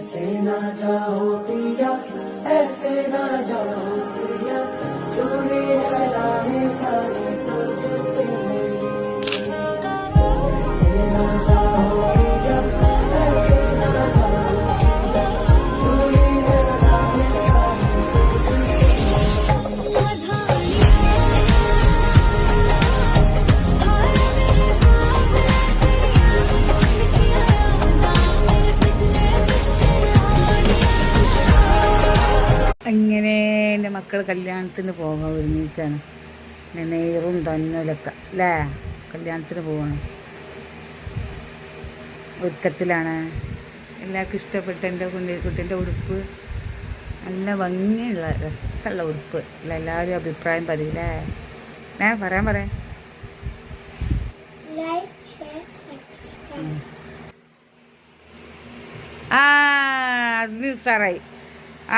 ऐसे ना जाओ पिया, ऐसे ना जाओ पिया, चूड़ी है राहें सारी तुझसे मिली। ऐसे ना जाओ पिया, ऐसे ना जाओ पिया, चूड़ी है राहें सारी तुझसे അങ്ങനെ എൻ്റെ മക്കൾ കല്യാണത്തിന് പോകാൻ ഒരുങ്ങിക്കാണ്. നെയ്റും തന്നലൊക്കെ അല്ലേ, കല്യാണത്തിന് പോകണം, ഒരുക്കത്തിലാണ്. എല്ലാവർക്കും ഇഷ്ടപ്പെട്ട എൻ്റെ കുട്ടീൻ്റെ ഉടുപ്പ്, നല്ല ഭംഗിയുള്ള രസമുള്ള ഉടുപ്പ് അല്ല, എല്ലാവരും അഭിപ്രായം പറയില്ലേ? പറയാൻ അസ്മി ഉസാറായി,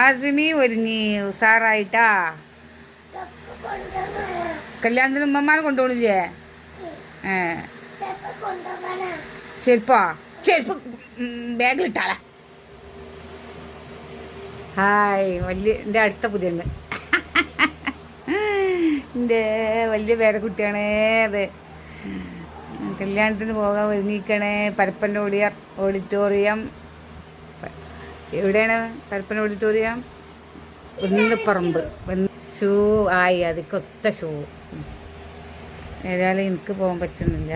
ആസിമി ഒരുങ്ങി ഉസാറായിട്ടാ. കല്യാണത്തിന് ഉമ്മമാരെ കൊണ്ടുപോണില്ലേ? ചെരുപ്പ് ബാഗിലിട്ടാളാ. ഹായ്, എൻ്റെ അടുത്ത പുതിയ എൻ്റെ വലിയ പേരക്കുട്ടിയാണേ അത്. കല്യാണത്തിന് പോകാൻ ഒരുങ്ങിക്കണേ. പരപ്പൻ്റെ ഓഡിറ്റോറിയം. എവിടെയാണ് പരപ്പൻ ഓഡിറ്റോറിയം? ഒന്നിപ്പറമ്പ്. ഷൂ ആയി, അതിക്കൊത്ത ഷൂ. ഏതായാലും എനിക്ക് പോകാൻ പറ്റുന്നില്ല.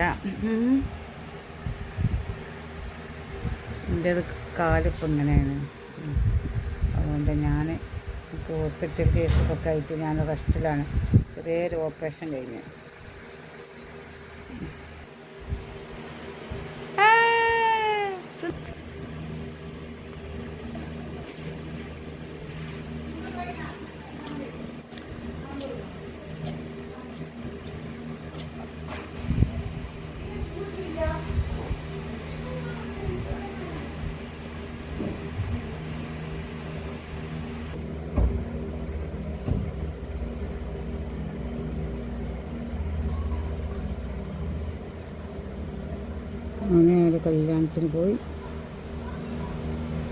എൻ്റെ കാലിപ്പോൾ ഇങ്ങനെയാണ്. അതുകൊണ്ട് ഞാൻ ഹോസ്പിറ്റൽ കേസൊക്കെ ആയിട്ട് ഞാൻ റെസ്റ്റിലാണ്. ചെറിയൊരു ഓപ്പറേഷൻ കഴിഞ്ഞ്. അങ്ങനെ കല്യാണത്തിന് പോയി.